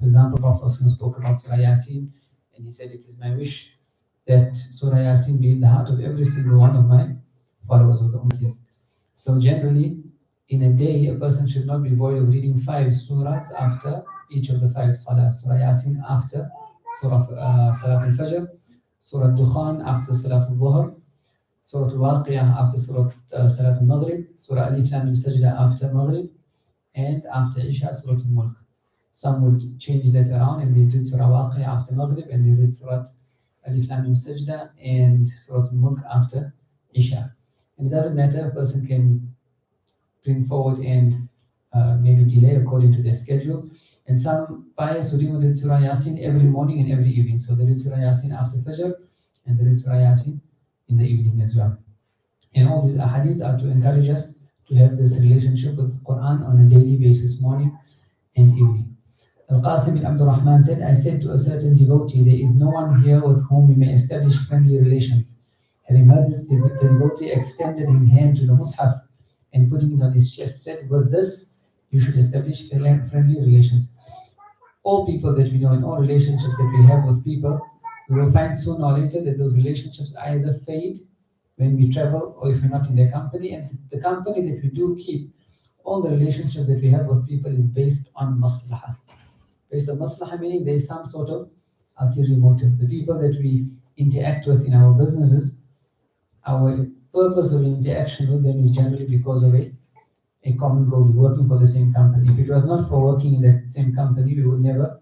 example, Prophet spoke about Surah Yasin, and he said, "It is my wish that Surah Yasin be in the heart of every single one of my followers of the Ummah." So generally, in a day, a person should not be void of reading 5 surahs after each of the 5 salahs. Surah Yasin after Salat al-Fajr, Surah Dukhan after Salat al-Dhuhr, Surah al-Waqiyah after Salat al-Maghrib, Surah Alif Lam Mim Sajda after Maghrib, and after Isha, Surah al-Mulk. Some would change that around and they did Surah Waqiyah after Maghrib, and they did Surah Alif Lam Mim Sajda and Surah al-Mulk after Isha. And it doesn't matter, a person can bring forward and maybe delay according to their schedule. And some pious would even read Surah Yasin every morning and every evening. So they read Surah Yasin after Fajr and they read Surah Yasin in the evening as well. And all these ahadith are to encourage us to have this relationship with the Qur'an on a daily basis, morning and evening. Al-Qasim bin Abdul Rahman said, "I said to a certain devotee, there is no one here with whom we may establish friendly relations." Having heard this, the devotee extended his hand to the Mus'haf and putting it on his chest said, "With this, you should establish friendly relations." All people that we know in all relationships that we have with people, we will find sooner or later that those relationships either fade when we travel or if we're not in their company. And the company that we do keep, all the relationships that we have with people is based on maslahah. Based on maslahah meaning there is some sort of ulterior motive. The people that we interact with in our businesses, our purpose of interaction with them is generally because of a common goal, working for the same company. If it was not for working in that same company, we would never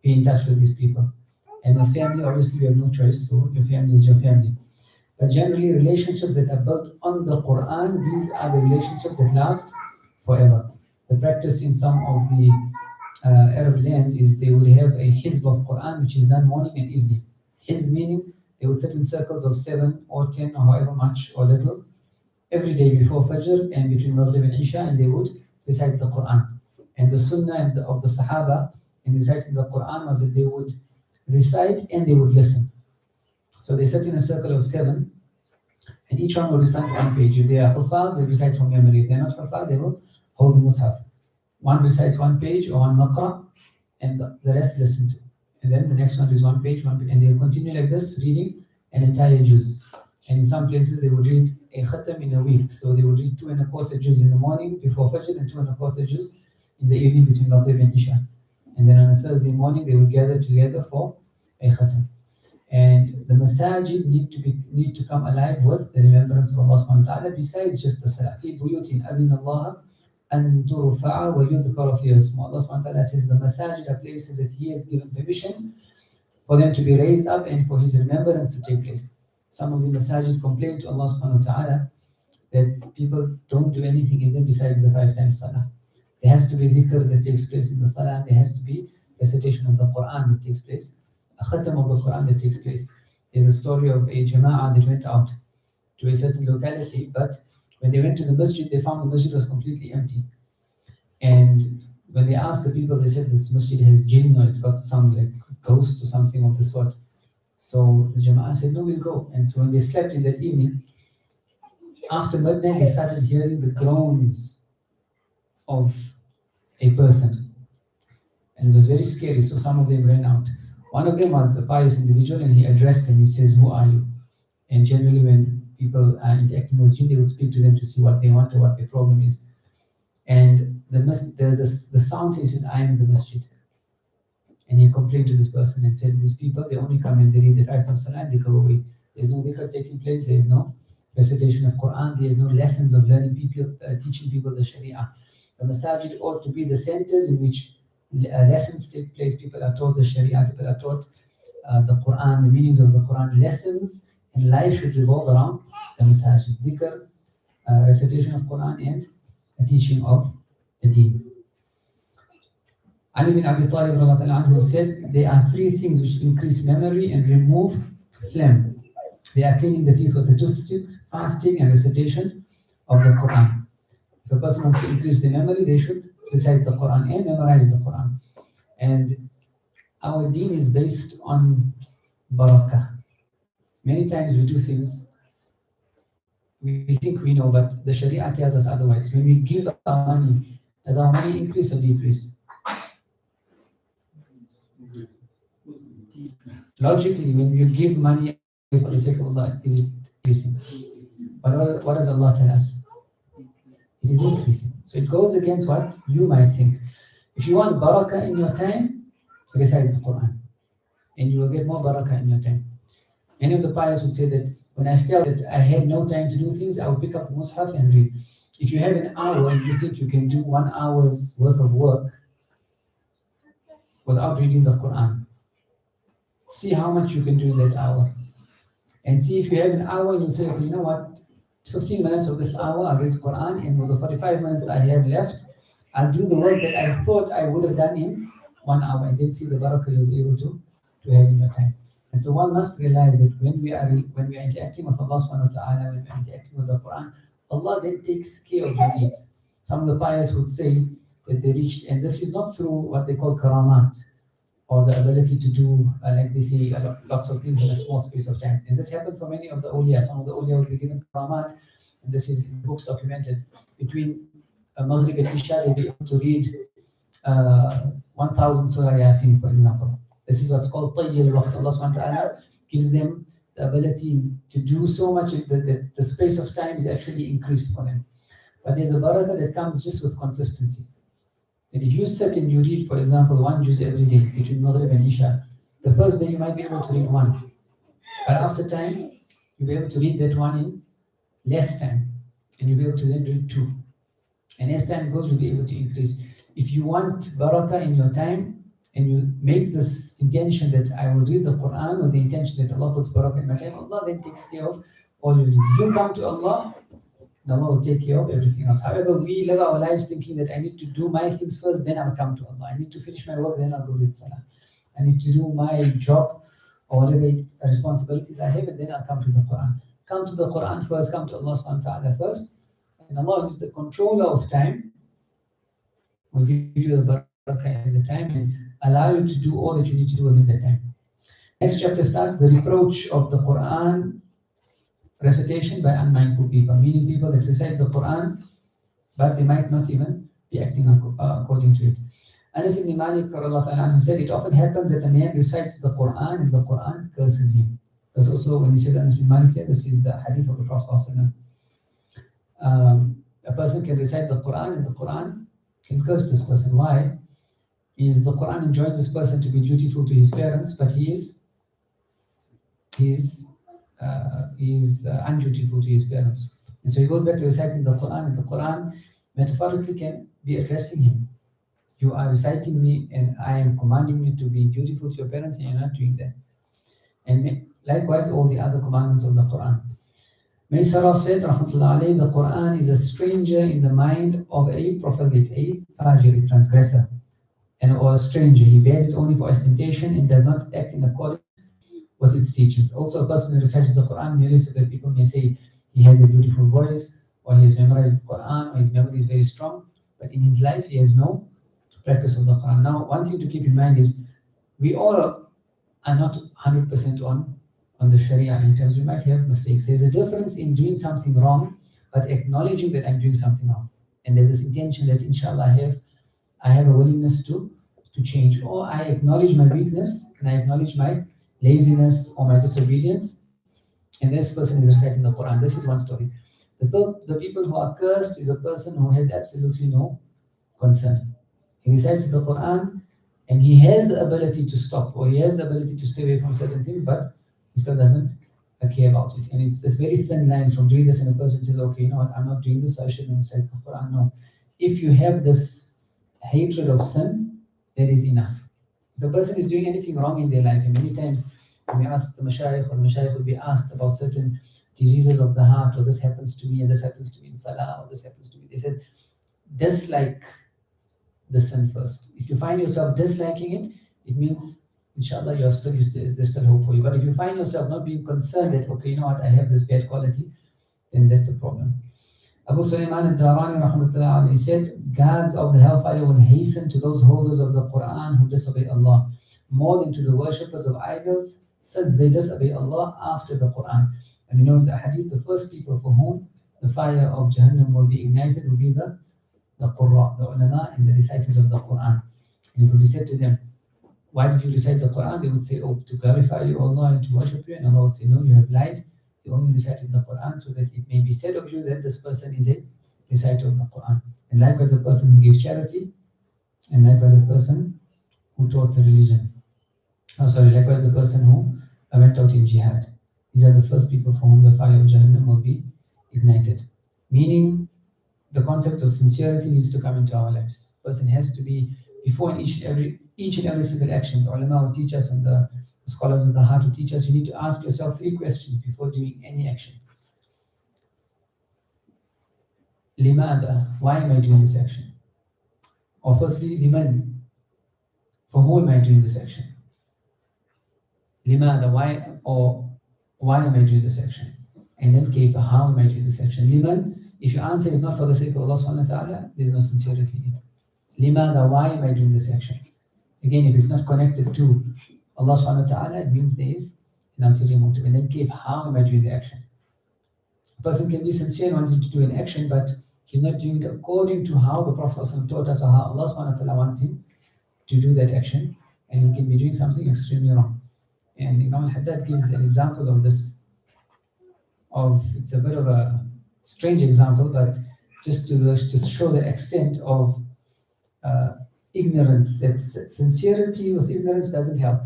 be in touch with these people. And with family, obviously, we have no choice, so your family is your family. But generally, relationships that are built on the Qur'an, these are the relationships that last forever. The practice in some of the Arab lands is they would have a hizb of Qur'an, which is done morning and evening. Hizb meaning they would sit in circles of 7 or 10 or however much or little every day before Fajr and between Maghrib and Isha, and they would recite the Qur'an. And the Sunnah of the Sahaba in reciting the Qur'an was that they would recite and they would listen. So they sat in a circle of 7, and each one will recite one page. If they are Hufaz, they recite from memory. If they are not Hufaz, they will hold the Mus'haf. One recites one page or one maqra, and the rest listen to. And then the next one is one page, and they'll continue like this, reading an entire juz. And in some places, they would read a khatam in a week. So they would read 2 1/4 juz in the morning before Fajr and 2 1/4 juz in the evening between Maghrib and Isha. And then on a Thursday morning, they would gather together for a khatam. And the masajid need to come alive with the remembrance of Allah subhanahu wa ta'ala, besides just the salah. فِي بُيُوتٍ أَذِنَ اللَّهَ أَن تُرْفَعَ وَيُذْكَرَ فِيهَا اسْمُهُ. Allah subhanahu wa ta'ala says the masajid are places that He has given permission for them to be raised up and for His remembrance to take place. Some of the masajid complain to Allah subhanahu wa ta'ala that people don't do anything in them besides the 5 times salah. There has to be dhikr that takes place in the salah, and there has to be recitation of the Qur'an that takes place, a khatam of the Qur'an that takes place. There's a story of a jama'ah that went out to a certain locality, but when they went to the masjid, they found the masjid was completely empty. And when they asked the people, they said this masjid has jinn, or it's got some like ghosts or something of the sort. So the jama'ah said, "No, we'll go." And so when they slept in that evening, after midnight, they started hearing the groans of a person. And it was very scary, so some of them ran out. One of them was a pious individual, and he addressed them. He says, "Who are you?" And generally when people are interacting with jinn, they would speak to them to see what they want or what their problem is. And the sound says, "I am the masjid." And he complained to this person and said, "These people, they only come and they read the 5 times salah and they go away. There's no dhikr taking place, there is no recitation of Qur'an, there is no lessons of learning people, teaching people the Sharia." The masajid ought to be the centers in which lessons take place. People are taught the Sharia, people are taught the Qur'an, the meanings of the Qur'an. Lessons in life should revolve around the masajid. Dhikr, recitation of Qur'an, and the teaching of the deen. Ali bin Abi Talib anhu said, "There are 3 things which increase memory and remove phlegm. They are cleaning the teeth with a toothstick, fasting, and recitation of the Qur'an." If a person wants to increase their memory, they should recite the Qur'an and memorize the Qur'an. And our deen is based on barakah. Many times we do things, we think we know, but the Sharia tells us otherwise. When we give our money, does our money increase or decrease? Logically, when you give money away for the sake of Allah, is it increasing? But what does Allah tell us? It is increasing. So it goes against what you might think. If you want barakah in your time, recite the Quran, and you will get more barakah in your time. Many of the pious would say that when I felt that I had no time to do things, I would pick up the Mus'haf and read. If you have an hour and you think you can do 1 hour's worth of work without reading the Quran, see how much you can do in that hour. And see if you have an hour and you say, okay, you know what, 15 minutes of this hour I'll read the Quran, and with the 45 minutes I have left, I'll do the work that I thought I would have done in 1 hour, and then see the barakah you'll be able to have in your time. And so one must realize that when we are interacting with Allah subhanahu wa ta'ala, when we are interacting with the Quran, Allah then takes care of your needs. Some of the pious would say that they reached, and this is not through what they call karamat, or the ability to do, like they say, lots of things in a small space of time. And this happened for many of the awliya. Some of the awliya would be given karamat, and this is in books documented. Between Maghrib and Isha, they'll be able to read 1,000 Surah Yasin, for example. This is what's called Tayyil Waqt. Allah subhanahu wa ta'ala gives them the ability to do so much that the space of time is actually increased for them. But there's a barakah that comes just with consistency. And if you sit and you read, for example, one juz every day between Maghrib and Isha, the first day you might be able to read one. But after time, you'll be able to read that one in less time. And you'll be able to then read two. And as time goes, you'll be able to increase. If you want barakah in your time, and you make this intention that I will read the Quran with the intention that Allah puts barakah in my time, Allah then takes care of all your needs. If you come to Allah, then Allah will take care of everything else. However, we live our lives thinking that I need to do my things first, then I'll come to Allah. I need to finish my work, then I'll go read Salah. I need to do my job or whatever responsibilities I have, and then I'll come to the Quran. Come to the Quran first, come to Allah subhanahu wa ta'ala first, and Allah, who is the controller of time, will give you the barakah in the time and allow you to do all that you need to do within that time. Next chapter starts the reproach of the Quran recitation by unmindful people, meaning people that recite the Quran, but they might not even be acting according to it. Anas ibn Malik said, it often happens that a man recites the Quran and the Quran curses him. That's also when he says Anas ibn Malik, this is the hadith of the Prophet. A person can recite the Quran and the Quran can curse this person. Why? Is the Quran enjoins this person to be dutiful to his parents, but he is undutiful to his parents. And so he goes back to reciting the Quran, and the Quran metaphorically can be addressing him. You are reciting me, and I am commanding you to be dutiful to your parents, and you're not doing that. And likewise, all the other commandments of the Quran. Maysaraf said, Rahmatullah alayhi, the Quran is a stranger in the mind of a profligate, a fajr, a transgressor, or a stranger. He bears it only for ostentation and does not act in accordance with its teachings. Also, a person who recites the Quran merely so that people may say he has a beautiful voice, or he has memorized the Quran, or his memory is very strong, but in his life he has no practice of the Quran. Now, one thing to keep in mind is we all are not 100% on the Sharia in terms we might have mistakes. There's a difference in doing something wrong, but acknowledging that I'm doing something wrong. And there's this intention that inshallah I have a willingness to change, or I acknowledge my weakness and I acknowledge my laziness or my disobedience, and this person is reciting the Quran. This is one story. The people who are cursed is a person who has absolutely no concern. He recites the Quran and he has the ability to stop, or he has the ability to stay away from certain things, but he still doesn't care about it. And it's this very thin line from doing this and a person says, okay, you know what, I'm not doing this, so I shouldn't recite the Quran. No. If you have this hatred of sin, that is enough. If a person is doing anything wrong in their life, and many times when we ask the mashayikh, or the mashayikh will be asked about certain diseases of the heart, or this happens to me, and this happens to me in salah, or this happens to me. They said, dislike the sin first. If you find yourself disliking it, it means, inshallah, there's still hope for you. But if you find yourself not being concerned that, okay, you know what, I have this bad quality, then that's a problem. Abu Sulaiman al-Darani rahmatullah alayhi said, guards of the hellfire will hasten to those holders of the Quran who disobey Allah more than to the worshippers of idols, since they disobey Allah after the Quran. And you know in the hadith, the first people for whom the fire of Jahannam will be ignited will be the Qur'an, the ulama and the reciters of the Quran. And it will be said to them, why did you recite the Quran? They would say, oh, to glorify you, Allah, and to worship you. And Allah would say, no, you have lied. You only recited the Quran so that it may be said of you that this person is a reciter of the Quran. And likewise, a person who gives charity, and likewise, a person who taught the religion. Likewise, the person who went out in jihad. These are the first people for whom the fire of Jahannam will be ignited. Meaning, the concept of sincerity needs to come into our lives. Person has to be, before each and every single action. The ulama will teach us, and the scholars of the heart will teach us. You need to ask yourself 3 questions before doing any action. Limada, why am I doing this action? Or firstly, liman, for who am I doing this action? Limada, why, or why am I doing this action? And then kayfa, how am I doing this action? Liman, if your answer is not for the sake of Allah subhanahu wa ta'ala, there is no sincerity in it. Limada, why am I doing this action? Again, if it's not connected to Allah subhanahu wa ta'ala, it means there is an ulterior motive. And then kayfa, how am I doing the action? A person can be sincere in wanting to do an action, but he's not doing it according to how the Prophet taught us, or how Allah subhanahu wa ta'ala wants him to do that action, and he can be doing something extremely wrong. And Imam al-Haddad gives an example of this, it's a bit of a strange example, but just to show the extent of ignorance, that sincerity with ignorance doesn't help.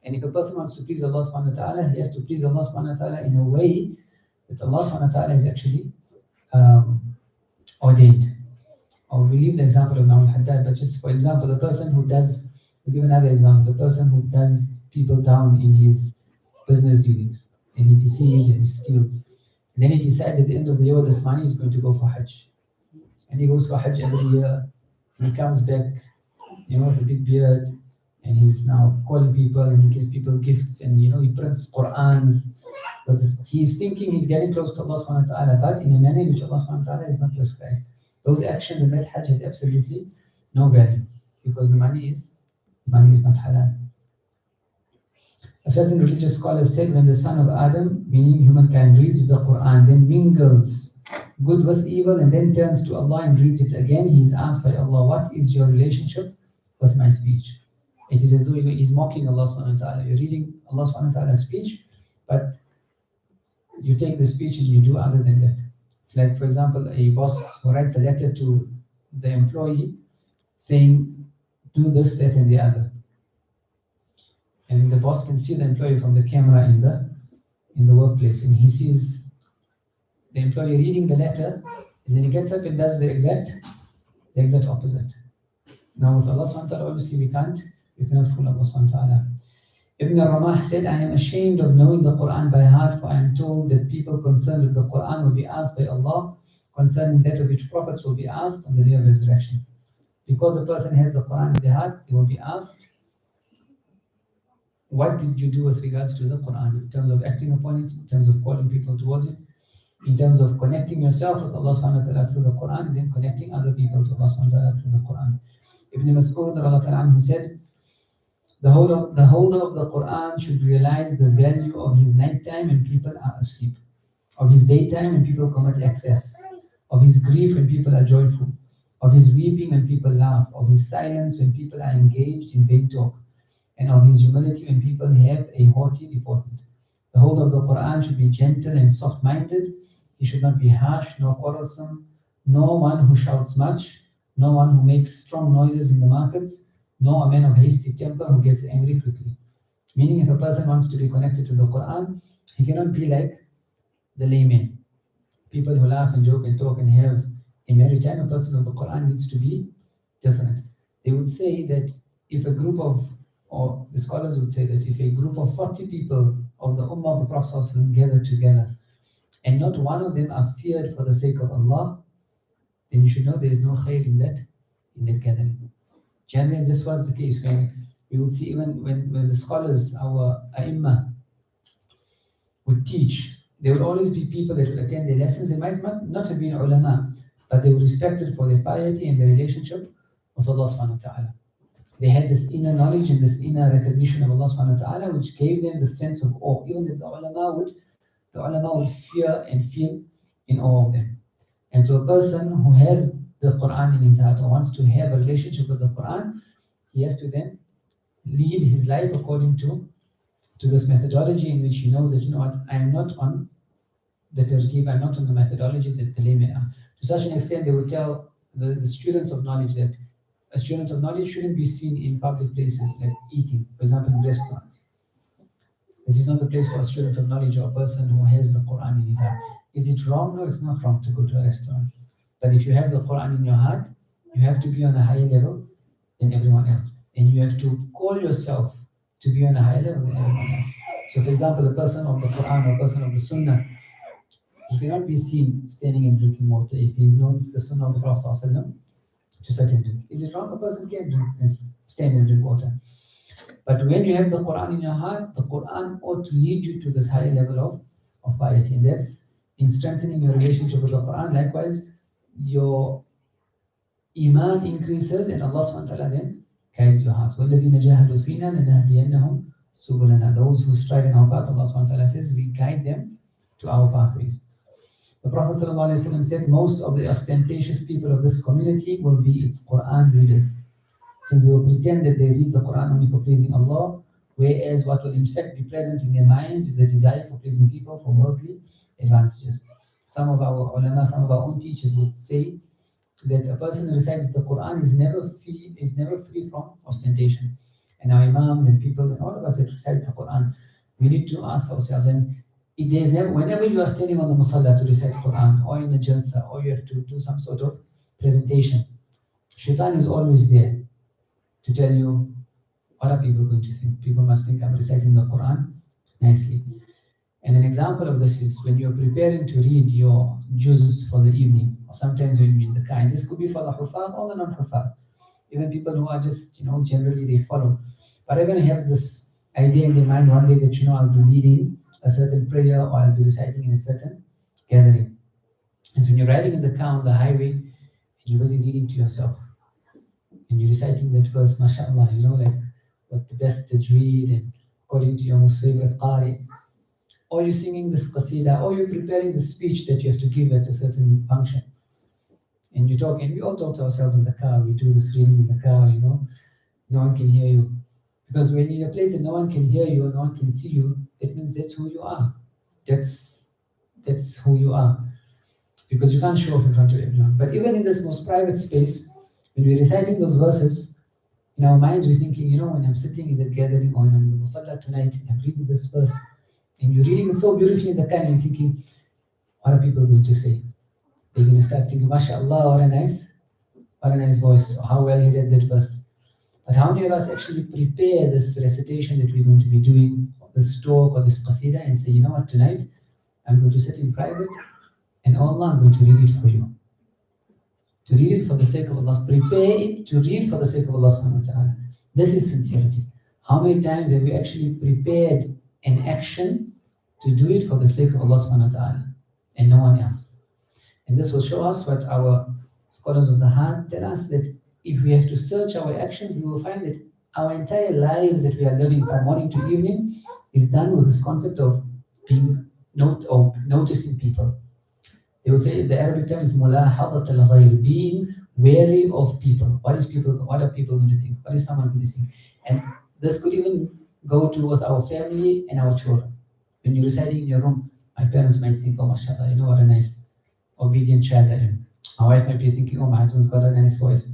And if a person wants to please Allah subhanahu wa ta'ala, he has to please Allah subhanahu wa ta'ala in a way that Allah subhanahu wa ta'ala is actually ordained. Or we leave the example of Imam al-Haddad, but just for example, the person who does, we'll give another example, the person who does people down in his business dealings, and he deceives and he steals. And then he decides at the end of the year, this money is going to go for Hajj. And he goes for Hajj every year, and he comes back, with a big beard, and he's now calling people, and he gives people gifts, and he prints Qur'ans. But he's thinking he's getting close to Allah subhanahu wa ta'ala, but in a manner which Allah subhanahu wa ta'ala is not prescribed. Those actions in that Hajj has absolutely no value, because the money is not halal. A certain religious scholar said, when the son of Adam, meaning humankind, reads the Qur'an, then mingles good with evil, and then turns to Allah and reads it again, he is asked by Allah, what is your relationship with my speech? It is as though he's mocking Allah subhanahu wa ta'ala. You're reading Allah subhanahu wa ta'ala's speech, but you take the speech and you do other than that. It's like, for example, a boss who writes a letter to the employee saying, do this, that, and the other. And the boss can see the employee from the camera in the workplace, and he sees the employee reading the letter, and then he gets up and does the exact opposite. Now with Allah subhanahu wa ta'ala, obviously we cannot fool Allah subhanahu wa ta'ala. Ibn al-Ramah said, I am ashamed of knowing the Qur'an by heart, for I am told that people concerned with the Qur'an will be asked by Allah concerning that of which prophets will be asked on the day of resurrection. Because a person has the Qur'an in their heart, he will be asked, what did you do with regards to the Qur'an, in terms of acting upon it, in terms of calling people towards it, in terms of connecting yourself with Allah subhanahu wa ta'ala through the Qur'an, and then connecting other people to Allah subhanahu wa ta'ala through the Qur'an. Ibn Mas'ud said, the holder of the Qur'an should realize the value of his nighttime when people are asleep, of his daytime when people commit excess, of his grief when people are joyful, of his weeping when people laugh, of his silence when people are engaged in vain talk, and of his humility when people have a haughty deportment. The holder of the Qur'an should be gentle and soft-minded. He should not be harsh nor quarrelsome, nor one who shouts much, nor one who makes strong noises in the markets, nor a man of hasty temper who gets angry quickly. Meaning, if a person wants to be connected to the Qur'an, he cannot be like the laymen, people who laugh and joke and talk and have a merry time. A person of the Qur'an needs to be different. They would say that if a group of, or the scholars would say that if a group of 40 people of the Ummah of the Prophet ﷺ gather together, and not one of them are feared for the sake of Allah, then you should know there is no khair in that gathering. Generally, this was the case when we would see, even when the scholars, our A'immah, would teach, there would always be people that would attend their lessons. They might not have been ulama, but they were respected for their piety and their relationship with Allah subhanahu wa ta'ala. They had this inner knowledge and this inner recognition of Allah subhanahu wa ta'ala, which gave them the sense of awe. Even that the ulama would fear and feel in awe of them. And so a person who has the Qur'an in his heart or wants to have a relationship with the Qur'an, he has to then lead his life according to this methodology in which he knows that, you know what, I am not on the targeeb, I'm not on the methodology that the laymen are. To such an extent, they would tell the students of knowledge that a student of knowledge shouldn't be seen in public places like eating, for example, in restaurants. This is not the place for a student of knowledge or a person who has the Quran in his heart. Is it wrong? No, it's not wrong to go to a restaurant. But if you have the Quran in your heart, you have to be on a higher level than everyone else. And you have to call yourself to be on a higher level than everyone else. So, for example, a person of the Quran or a person of the Sunnah, he cannot be seen standing and drinking water if he knows the Sunnah of the Prophet ﷺ to certain drink. Is it wrong? A person can drink and stand and drink water. But when you have the Quran in your heart, the Quran ought to lead you to this higher level of piety. And that's in strengthening your relationship with the Quran. Likewise, your Iman increases and Allah subhanahu wa ta'ala then guides your hearts. وَالَّذِينَ جَاهَدُوا فِينَا لَنَهْدِيَنَّهُمْ سُبُلَنَا. Those who strive in our path, Allah subhanahu wa ta'ala says, we guide them to our pathways. The Prophet ﷺ said, most of the ostentatious people of this community will be its Quran readers, since they will pretend that they read the Quran only for pleasing Allah, whereas what will in fact be present in their minds is the desire for pleasing people for worldly advantages. Some of our ulama, some of our own teachers would say that a person who recites the Quran is never free from ostentation. And our imams and people and all of us that recite the Quran, we need to ask ourselves, and there's never, whenever you are standing on the musalla to recite Quran, or in the jalsa, or you have to do some sort of presentation, shaitan is always there to tell you, what are people going to think? People must think I'm reciting the Quran nicely. And an example of this is when you're preparing to read your juz for the evening, or sometimes when you're in the car. And this could be for the hufaz or the non-hufaz. Even people who are just, generally they follow. But everyone has this idea in their mind one day that, I'll be leading a certain prayer or I'll be reciting in a certain gathering. And so when you're riding in the car on the highway, and you're busy reading to yourself, and you're reciting that verse, mashallah, like with the best tajweed and according to your most favorite qari, or you're singing this qasida, or you're preparing the speech that you have to give at a certain function. And you talk, and we all talk to ourselves in the car, we do this reading in the car, no one can hear you. Because when you're in a place that no one can hear you, no one can see you, that means that's who you are. That's who you are. Because you can't show off in front of everyone. But even in this most private space, when we're reciting those verses, in our minds we're thinking, when I'm sitting in the gathering or in the musalla tonight, and I'm reading this verse, and you're reading it so beautifully in the car, and you're thinking, what are people going to say? They're going to start thinking, mashallah, what a nice voice, or how well he read that verse. But how many of us actually prepare this recitation that we're going to be doing, or this talk or this qasida, and say, what, tonight I'm going to sit in private, and Allah, I'm going to read it for you. To read it for the sake of Allah. Prepare it to read for the sake of Allah subhanahu wa ta'ala. This is sincerity. How many times have we actually prepared an action to do it for the sake of Allah subhanahu wa ta'ala and no one else? And this will show us what our scholars of the heart tell us, that if we have to search our actions, we will find that our entire lives that we are living from morning to evening is done with this concept of noticing people. They would say the Arabic term is mulahadat al-ghayr, being wary of people. What are people going to think? What is someone going to think? And this could even go to with our family and our children. When you're residing in your room, my parents might think, oh, mashallah, what a nice, obedient child I am. My wife might be thinking, oh, my husband's got a nice voice.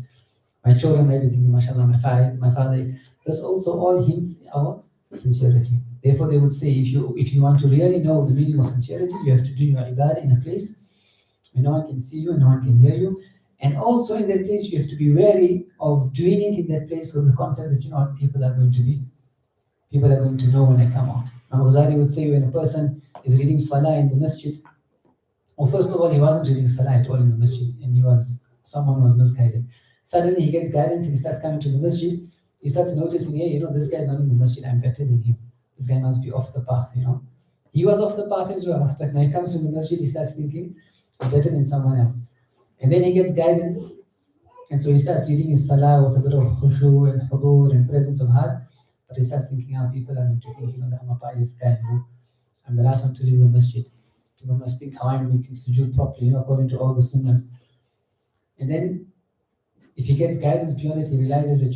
My children might be thinking, mashallah, my father. This also all hints our sincerity. Therefore, they would say, if you want to really know the meaning of sincerity, you have to do your ibadah in a place where no one can see you and no one can hear you. And also in that place, you have to be wary of doing it in that place with the concept that, people are going to know when I come out. Imam Ghazali would say, when a person is reading salah in the masjid, well, first of all, he wasn't reading salah at all in the masjid, and someone was misguided. Suddenly he gets guidance and he starts coming to the masjid. He starts noticing, hey, this guy's not in the masjid, I'm better than him. This guy must be off the path, He was off the path as well, but when he comes to the masjid, he starts thinking, he's better than someone else. And then he gets guidance, and so he starts reading his salah with a bit of khushu and hudur and presence of heart. But he starts thinking, people are going to think, that I'm a pious guy, I'm the last one to leave the masjid. People must think how I'm making sujood properly, according to all the sunnahs. And then, if he gets guidance beyond it, he realizes that,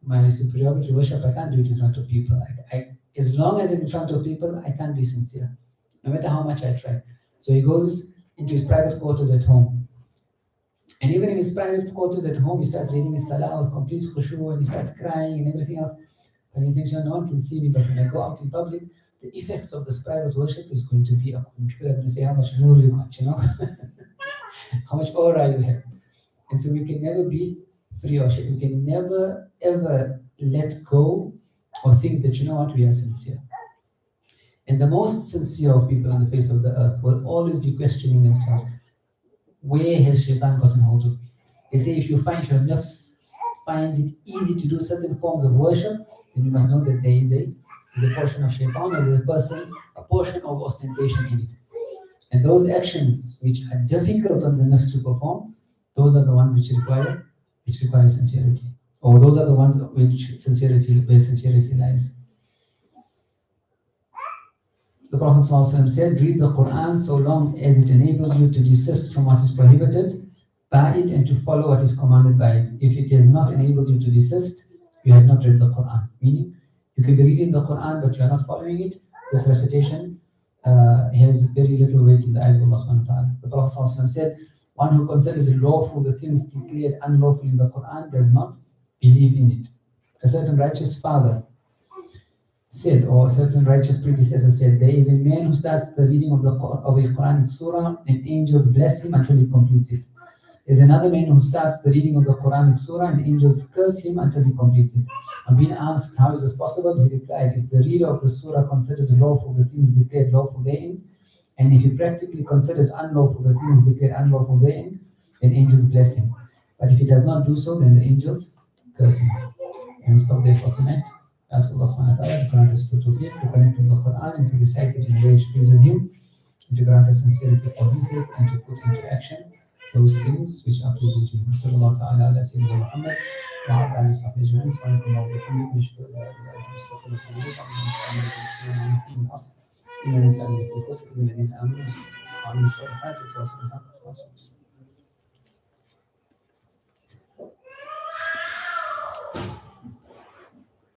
my superiority worship, I can't do it in front of people. As long as I'm in front of people, I can't be sincere, no matter how much I try. So he goes into his private quarters at home. And even in his private quarters at home, he starts reading his salah with complete khushu and he starts crying and everything else. And he thinks, no one can see me, but when I go out in public, the effects of this private worship is going to be, people are going to say how much nur you got, how much aura you have. And so we can never be free of shirk. We can never ever let go or think that, we are sincere. And the most sincere of people on the face of the earth will always be questioning themselves. Where has shaitan gotten hold of me? They say if you find your nafs finds it easy to do certain forms of worship, then you must know that there is a portion of shaitan or there's a portion of ostentation in it. And those actions which are difficult on the nafs to perform, those are the ones which require sincerity. Or those are the ones where sincerity lies. The Prophet ﷺ said, read the Qur'an so long as it enables you to desist from what is prohibited by it and to follow what is commanded by it. If it has not enabled you to desist, you have not read the Qur'an. Meaning, you can be reading the Qur'an but you are not following it. This recitation has very little weight in the eyes of Allah subhanahu wa ta'ala. The Prophet ﷺ said, one who considers it lawful the things declared unlawful in the Qur'an does not believe in it. A certain righteous father said, or a certain righteous predecessor said, there is a man who starts the reading of a Quranic surah and angels bless him until he completes it. There's another man who starts the reading of the Quranic surah and angels curse him until he completes it. On being asked, how is this possible? He replied, if the reader of the surah considers lawful the things declared lawful therein, and if he practically considers unlawful the things declared unlawful therein, then angels bless him. But if he does not do so, then the angels curse him. And we'll stop there for tonight. Ask Allah subhanahu wa ta'ala to grant us tawfiq to connect with the Quran and to recite it in a way which pleases Him, and to grant us sincerity for His sake, and to put into action those things which are pleasing to Him. Sallallahu ta'ala ala sayyidina Muhammad wa ala alihi wa sahbihi ajma'in. Subhanallahi wa bihamdihi, nashhadu an la ilaha illa anta, astaghfiruka wa atubu ilayk. إن الإنسان لفي خسر إلا الذين آمنوا وعملوا الصالحات وتواصوا بالحق وتواصوا بالصبر.